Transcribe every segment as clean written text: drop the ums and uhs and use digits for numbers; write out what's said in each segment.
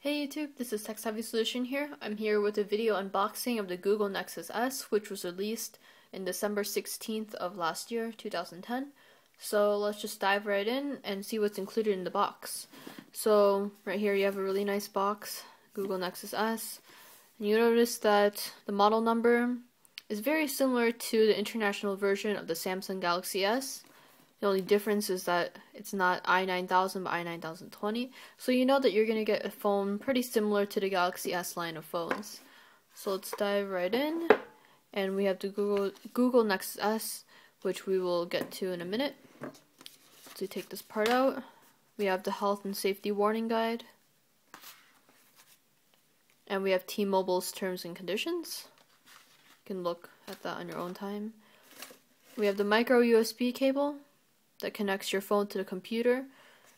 Hey YouTube, this is Tech Savvy Solution here. I'm here with a video unboxing of the Google Nexus S, which was released in December 16th of last year, 2010. So let's just dive right in and see what's included in the box. So right here you have a really nice box, Google Nexus S. And you notice that the model number is very similar to the international version of the Samsung Galaxy S. The only difference is that it's not i9000 but i9020. So you know that you're going to get a phone pretty similar to the Galaxy S line of phones. So let's dive right in. And we have the Google Nexus S, which we will get to in a minute. So take this part out. We have the health and safety warning guide. And we have T-Mobile's terms and conditions. You can look at that on your own time. We have the micro USB cable that connects your phone to the computer,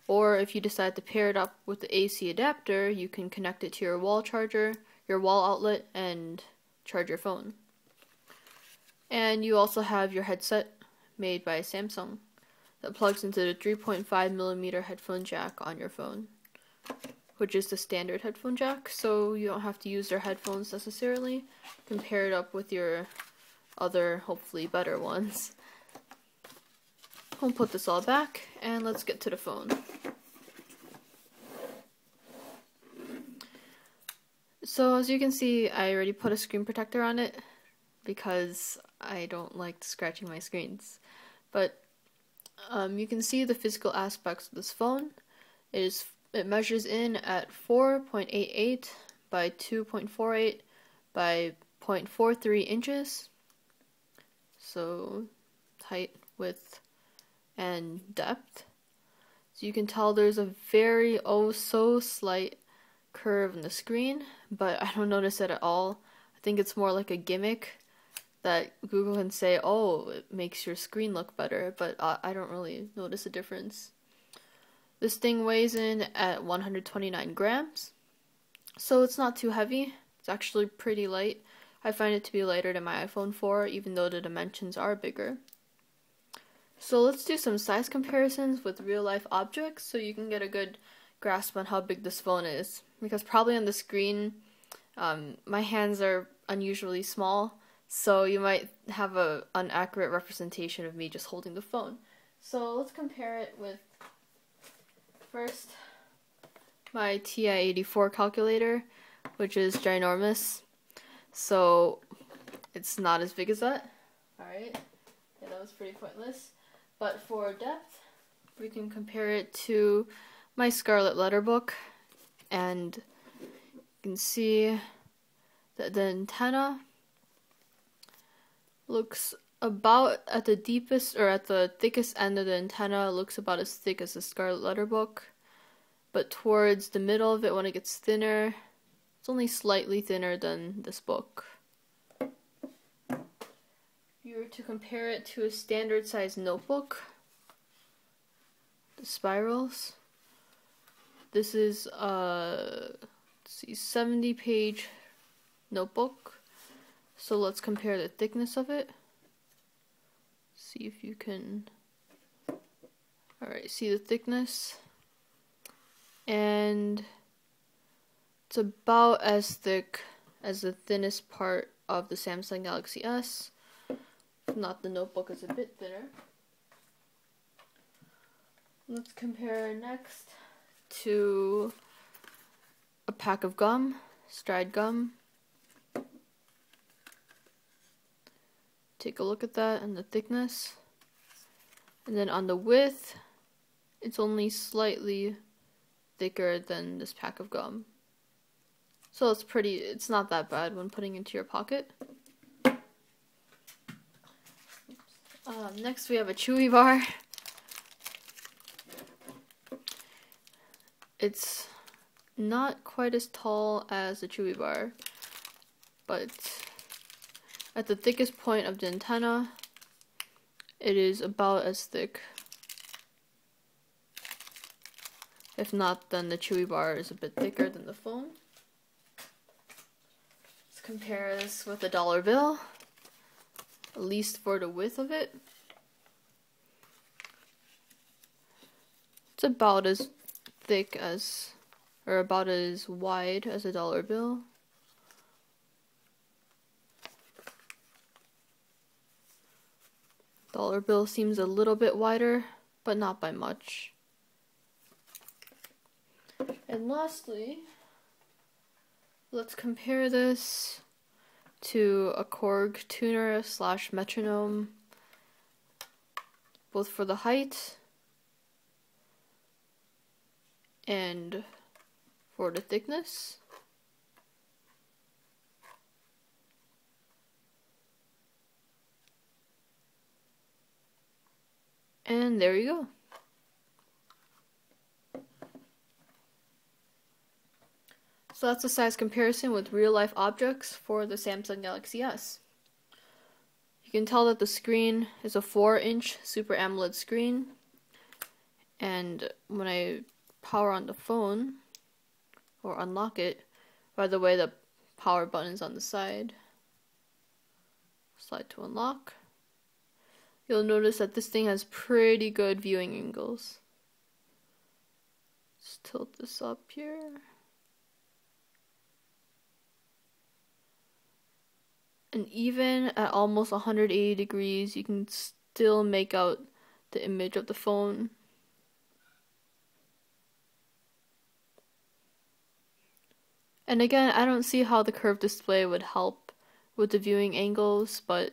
or if you decide to pair it up with the AC adapter, you can connect it to your wall charger, your wall outlet, and charge your phone. And you also have your headset made by Samsung that plugs into the 3.5mm headphone jack on your phone, which is the standard headphone jack, so you don't have to use their headphones necessarily. You can pair it up with your other, hopefully better ones. We'll put this all back, and let's get to the phone. So as you can see, I already put a screen protector on it because I don't like scratching my screens. But you can see the physical aspects of this phone. It measures in at 4.88 by 2.48 by 0.43 inches. So height, width, and depth. So you can tell there's a very so slight curve in the screen, but I don't notice it at all. I think it's more like a gimmick that Google can say, oh, it makes your screen look better, but I don't really notice a difference. This thing weighs in at 129 grams, so it's not too heavy. It's actually pretty light. I find it to be lighter than my iPhone 4, even though the dimensions are bigger. So let's do some size comparisons with real-life objects so you can get a good grasp on how big this phone is. Because probably on the screen, my hands are unusually small, so you might have an inaccurate representation of me just holding the phone. So let's compare it with, first, my TI-84 calculator, which is ginormous. So it's not as big as that. Alright, yeah, that was pretty pointless. But for depth, we can compare it to my Scarlet Letter book, and you can see that the antenna looks about at the deepest, or at the thickest end of the antenna, looks about as thick as the Scarlet Letter book, but towards the middle of it, when it gets thinner, it's only slightly thinner than this book. If you were to compare it to a standard size notebook, the spirals, this is a 70-page notebook. So let's compare the thickness of it. See if you can. Alright, see the thickness, and it's about as thick as the thinnest part of the Samsung Galaxy S. If not, the notebook is a bit thinner. Let's compare next to a pack of gum, Stride gum. Take a look at that and the thickness. And then on the width, it's only slightly thicker than this pack of gum. So it's not that bad when putting into your pocket. Next we have a Chewy bar. It's not quite as tall as a Chewy bar, but at the thickest point of the antenna, it is about as thick. If not, then the Chewy bar is a bit thicker than the phone. Let's compare this with a dollar bill, at least for the width of it. It's about as thick as or about as wide as a dollar bill. Dollar bill seems a little bit wider, but not by much. And lastly, let's compare this to a Korg tuner / metronome, both for the height and for the thickness. And there you go. So that's a size comparison with real-life objects for the Samsung Galaxy S. You can tell that the screen is a 4-inch Super AMOLED screen, and when I power on the phone, or unlock it, by the way, the power button is on the side. Slide to unlock. You'll notice that this thing has pretty good viewing angles. Let's tilt this up here. And even at almost 180 degrees, you can still make out the image of the phone. And again, I don't see how the curved display would help with the viewing angles, but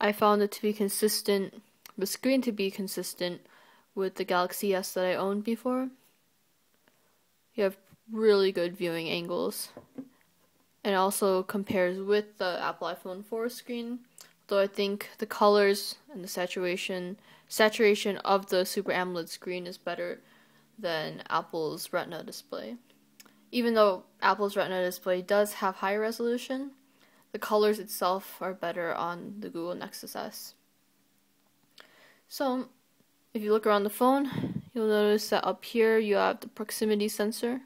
I found it to be consistent, the screen to be consistent with the Galaxy S that I owned before. You have really good viewing angles. And also compares with the Apple iPhone 4 screen, though I think the colors and the saturation of the Super AMOLED screen is better than Apple's Retina display. Even though Apple's Retina display does have higher resolution, the colors itself are better on the Google Nexus S. So, if you look around the phone, you'll notice that up here you have the proximity sensor.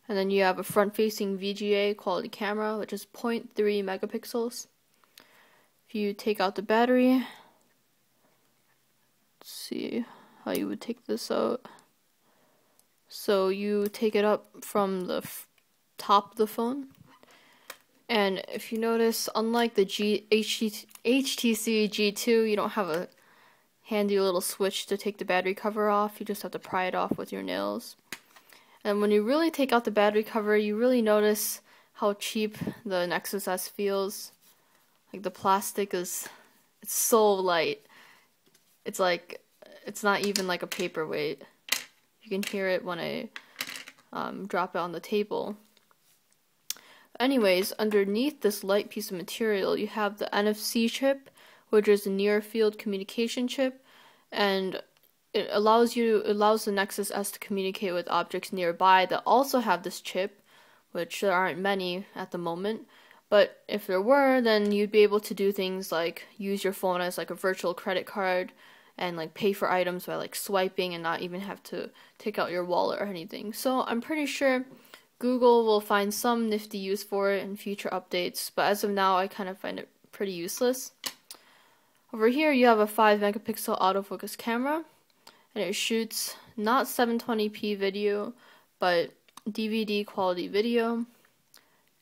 And then you have a front-facing VGA quality camera, which is 0.3 megapixels. If you take out the battery, let's see how you would take this out. So you take it up from the top of the phone. And if you notice, unlike the HTC G2, you don't have a handy little switch to take the battery cover off. You just have to pry it off with your nails. And when you really take out the battery cover, you really notice how cheap the Nexus S feels. Like the plastic it's so light. It's like, it's not even like a paperweight. You can hear it when I drop it on the table. Anyways, underneath this light piece of material, you have the NFC chip, which is a near field communication chip, and it allows the Nexus S to communicate with objects nearby that also have this chip, which there aren't many at the moment. But if there were, then you'd be able to do things like use your phone as like a virtual credit card and like pay for items by like swiping and not even have to take out your wallet or anything. So I'm pretty sure Google will find some nifty use for it in future updates, but as of now I kind of find it pretty useless. Over here you have a 5 megapixel autofocus camera. And it shoots not 720p video, but DVD quality video.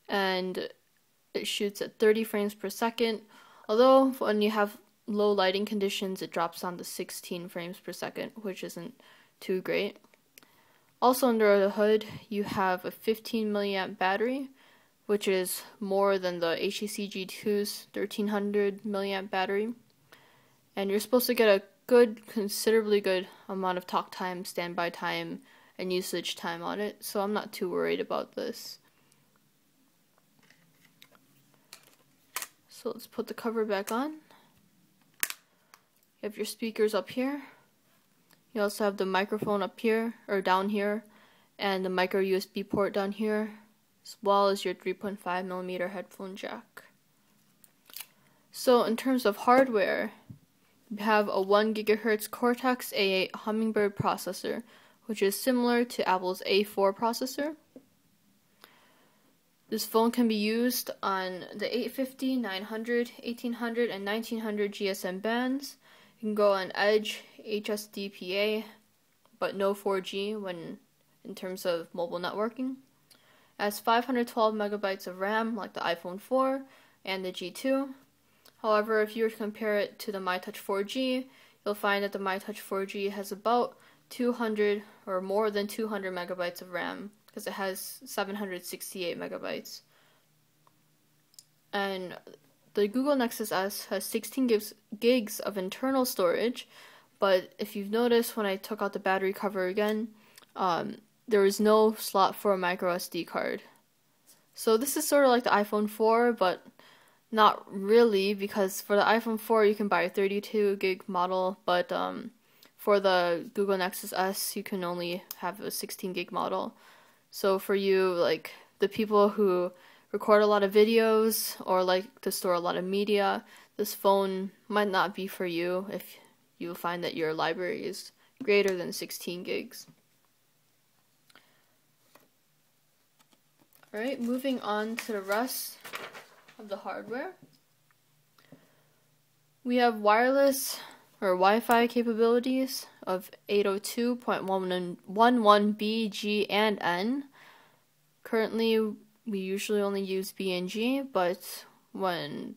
And it shoots at 30 frames per second. Although when you have low lighting conditions, it drops down to 16 frames per second, which isn't too great. Also under the hood, you have a 15 milliamp battery, which is more than the HTC G2's 1300 milliamp battery. And you're supposed to get a considerably good amount of talk time, standby time, and usage time on it, so I'm not too worried about this. So let's put the cover back on. You have your speakers up here. You also have the microphone up here, or down here, and the micro USB port down here, as well as your 3.5mm headphone jack. So in terms of hardware, we have a 1 GHz Cortex A8 Hummingbird processor, which is similar to Apple's A4 processor. This phone can be used on the 850, 900, 1800, and 1900 GSM bands. You can go on Edge, HSDPA, but no 4G when in terms of mobile networking. It has 512 megabytes of RAM like the iPhone 4 and the G2. However, if you were to compare it to the MyTouch 4G, you'll find that the MyTouch 4G has about 200 or more than 200 megabytes of RAM because it has 768 megabytes. And the Google Nexus S has 16 gigs of internal storage, but if you've noticed when I took out the battery cover again, there is no slot for a micro SD card. So this is sort of like the iPhone 4, but not really, because for the iPhone 4 you can buy a 32 gig model, but for the Google Nexus S you can only have a 16 gig model. So for you, like the people who record a lot of videos or like to store a lot of media, this phone might not be for you if you find that your library is greater than 16 gigs. Alright, moving on to the rest of the hardware. We have wireless or Wi-Fi capabilities of 802.11b, G, and N. Currently, we usually only use B and G, but when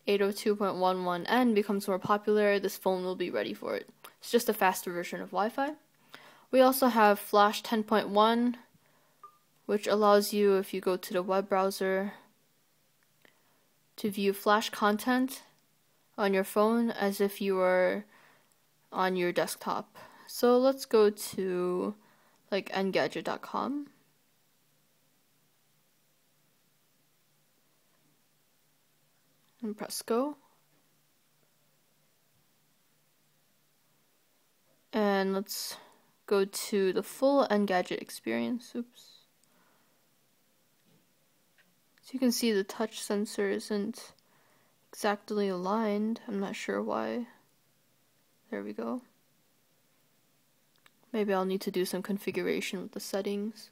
802.11n becomes more popular, this phone will be ready for it. It's just a faster version of Wi-Fi. We also have Flash 10.1, which allows you, if you go to the web browser, to view Flash content on your phone as if you were on your desktop. So let's go to like engadget.com. And press go. And let's go to the full Engadget experience. Oops. So you can see the touch sensor isn't exactly aligned. I'm not sure why. There we go. Maybe I'll need to do some configuration with the settings.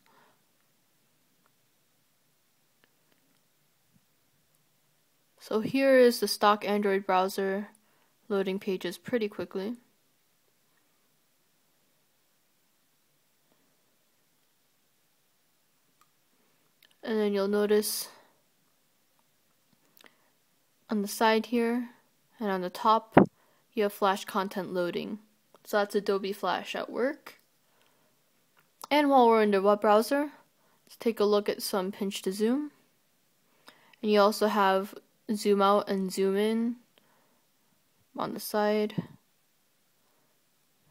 So here is the stock Android browser, loading pages pretty quickly. And then you'll notice on the side here and on the top, you have Flash content loading. So that's Adobe Flash at work. And while we're in the web browser, let's take a look at some pinch to zoom. And you also have zoom out and zoom in on the side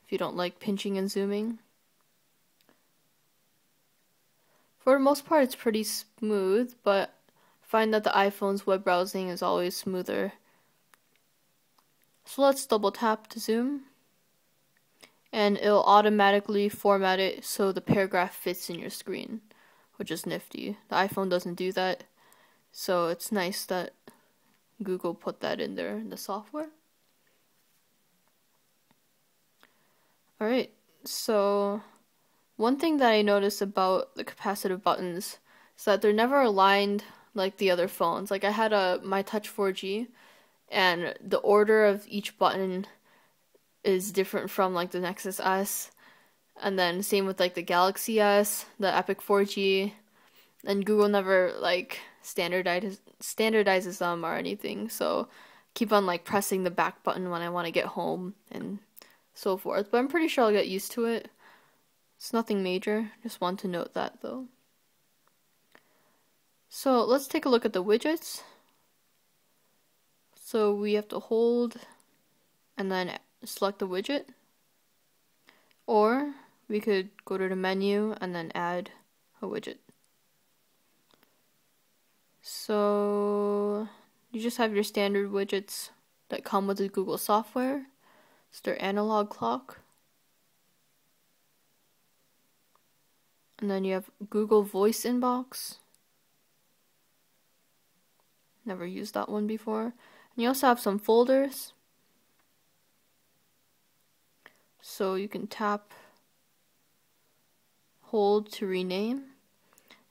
if you don't like pinching and zooming. For the most part, it's pretty smooth, but I find that the iPhone's web browsing is always smoother. So let's double tap to zoom, and it'll automatically format it so the paragraph fits in your screen, which is nifty. The iPhone doesn't do that, so it's nice that Google put that in there in the software. Alright, so one thing that I noticed about the capacitive buttons is that they're never aligned like the other phones. Like I had a MyTouch 4G, and the order of each button is different from like the Nexus S, and then same with like the Galaxy S, the Epic 4G, and Google never like standardizes them or anything, so keep on like pressing the back button when I want to get home and so forth. But I'm pretty sure I'll get used to it. It's nothing major, just want to note that though. So let's take a look at the widgets. So we have to hold and then select the widget, or we could go to the menu and then add a widget. So you just have your standard widgets that come with the Google software. It's their analog clock. And then you have Google Voice Inbox. Never used that one before. And you also have some folders. So you can tap, hold to rename.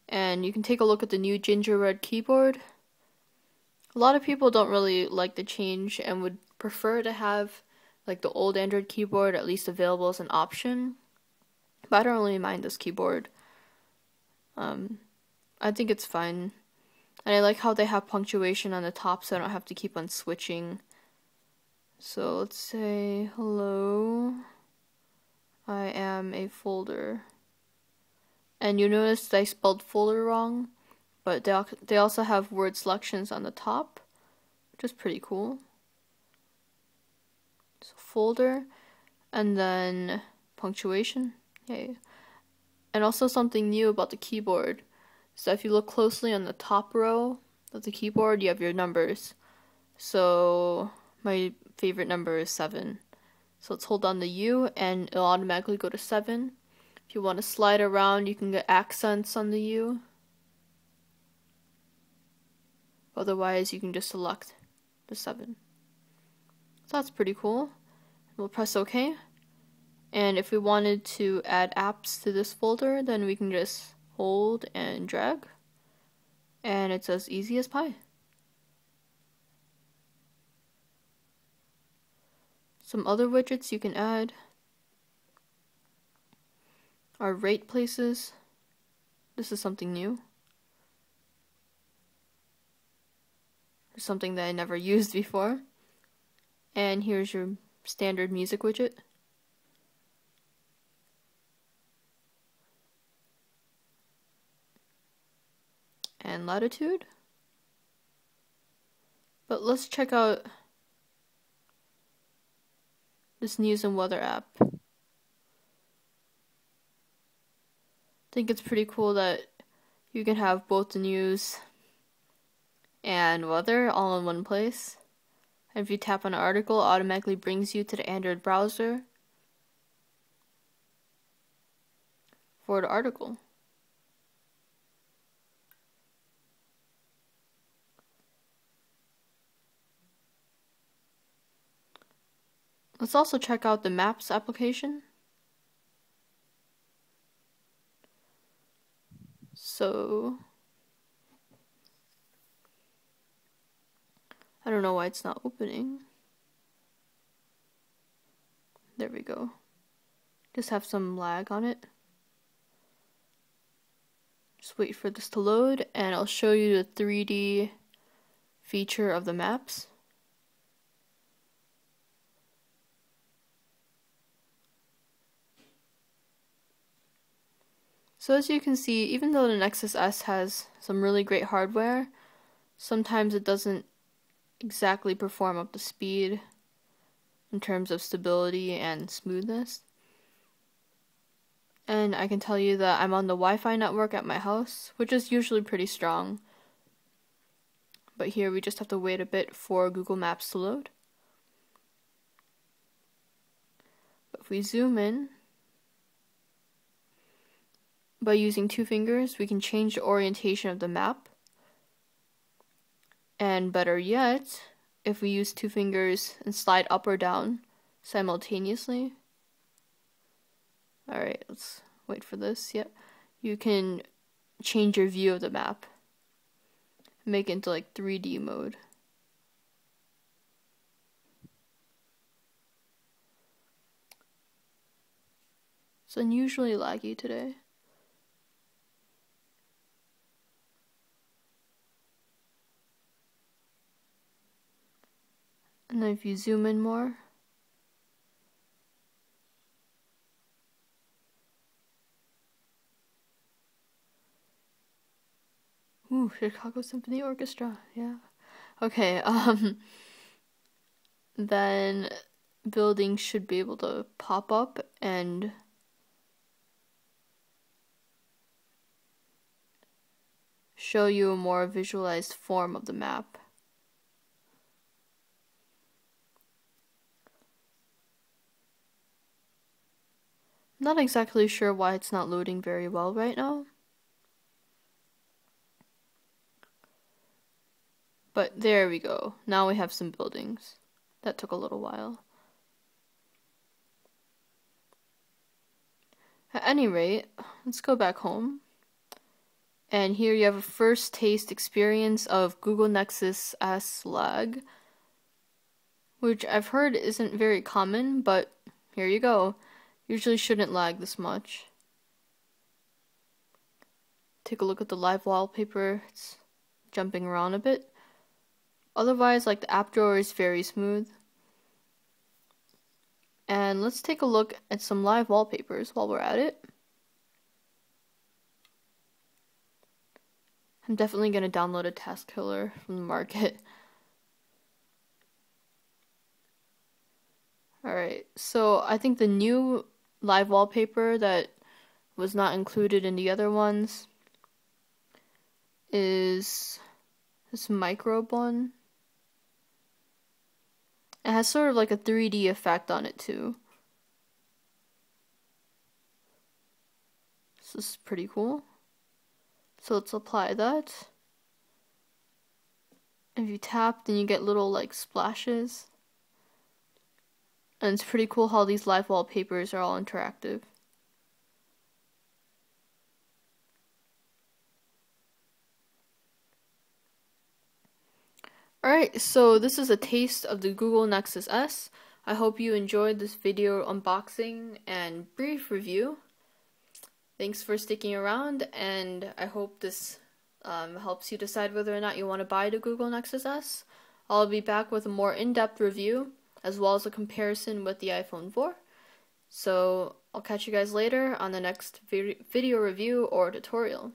And you can take a look at the new ginger red keyboard. A lot of people don't really like the change and would prefer to have like the old Android keyboard at least available as an option. but I don't really mind this keyboard. I think it's fine. And I like how they have punctuation on the top so I don't have to keep on switching. So let's say, hello, I am a folder. And you notice I spelled folder wrong, but they also have word selections on the top, which is pretty cool. So folder, and then punctuation, yay. And also something new about the keyboard. So if you look closely on the top row of the keyboard, you have your numbers. So my favorite number is 7. So let's hold down the U and it'll automatically go to 7. If you want to slide around, you can get accents on the U. Otherwise, you can just select the 7. So that's pretty cool. We'll press OK. And if we wanted to add apps to this folder, then we can just hold and drag. And it's as easy as pie. Some other widgets you can add are rate places. This is something new. Something that I never used before. And here's your standard music widget. And latitude. But let's check out this news and weather app. I think it's pretty cool that you can have both the news and weather all in one place. And if you tap on an article, it automatically brings you to the Android browser for the article. Let's also check out the Maps application. So, I don't know why it's not opening. There we go. Just have some lag on it. Just wait for this to load and I'll show you the 3D feature of the maps. So as you can see, even though the Nexus S has some really great hardware, sometimes it doesn't exactly perform up to speed in terms of stability and smoothness. And I can tell you that I'm on the Wi-Fi network at my house, which is usually pretty strong. But here we just have to wait a bit for Google Maps to load. But if we zoom in, by using 2 fingers, we can change the orientation of the map. And better yet, if we use 2 fingers and slide up or down simultaneously. Alright, let's wait for this. Yep. You can change your view of the map. Make it into like 3D mode. It's unusually laggy today. And then if you zoom in more, ooh, Chicago Symphony Orchestra, yeah. Okay, then buildings should be able to pop up and show you a more visualized form of the map. Not exactly sure why it's not loading very well right now. But there we go. Now we have some buildings. That took a little while. At any rate, let's go back home. And here you have a first taste experience of Google Nexus S lag, which I've heard isn't very common, but here you go. Usually shouldn't lag this much. take a look at the live wallpaper. It's jumping around a bit. Otherwise, like, the app drawer is very smooth. And let's take a look at some live wallpapers while we're at it. I'm definitely going to download a task killer from the market. Alright, so I think the new live wallpaper that was not included in the other ones is this microbe one. It has sort of like a 3D effect on it too. So this is pretty cool. So let's apply that. If you tap, then you get little like splashes. And it's pretty cool how these live wallpapers are all interactive. Alright, so this is a taste of the Google Nexus S. I hope you enjoyed this video unboxing and brief review. Thanks for sticking around, and I hope this helps you decide whether or not you want to buy the Google Nexus S. I'll be back with a more in-depth review, as well as a comparison with the iPhone 4. So I'll catch you guys later on the next video review or tutorial.